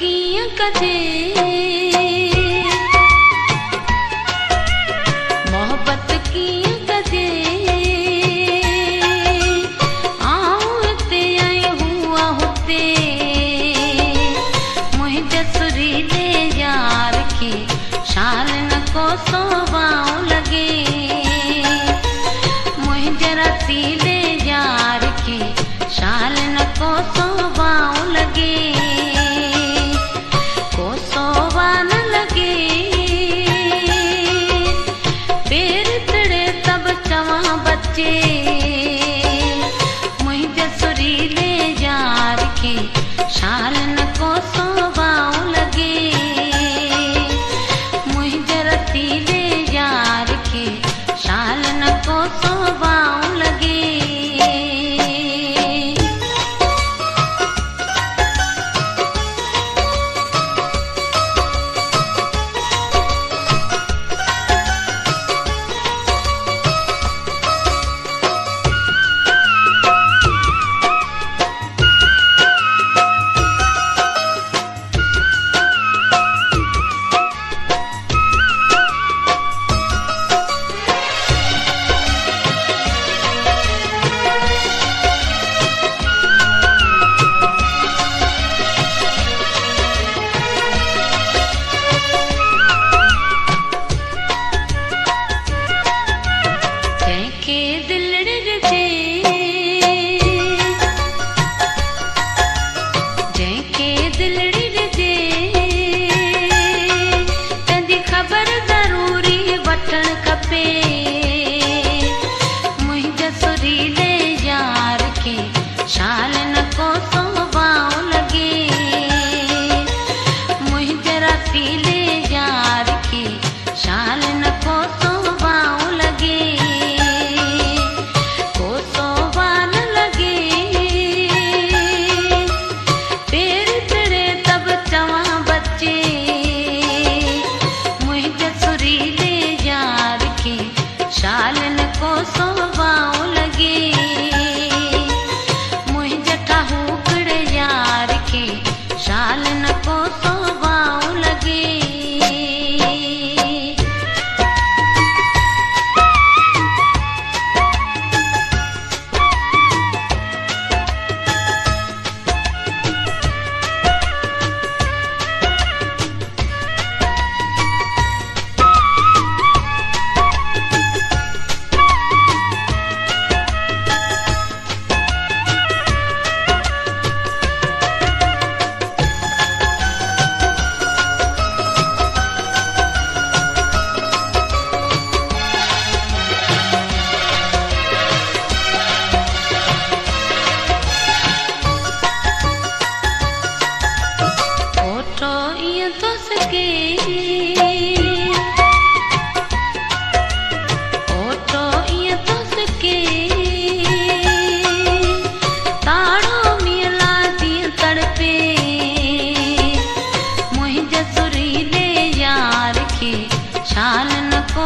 कीअं कजे, मोहब्बत कीअं कजे, आऊं हिते ऐं हूअ हुते, मुंहिंजे सुरीले यार खे शाल न को सोभाउ लॻे, मुंहिंजे रसीले यार खे शाल न को सोभाउ लॻे, को सोभा न लॻे, पेर तड़े तब चवां बचे, मुंहिंजे सुरीले यार खे शाल न को सोभाउ लॻे, मुंहिंजे रसीले यार खे शाल न को सोभाउ लॻे। शाल न को सोभाउ लॻे, मुंहिंजे रसीले यार खे शाल न को सोभाउ लॻे, को सोभा न लॻे, पेर तड़े तब चवां बचे, मुंहिंजे सुरीले यार खे शाल न को सोभाउ लॻे, शाल न को सोभाउ लॻे। शाल न को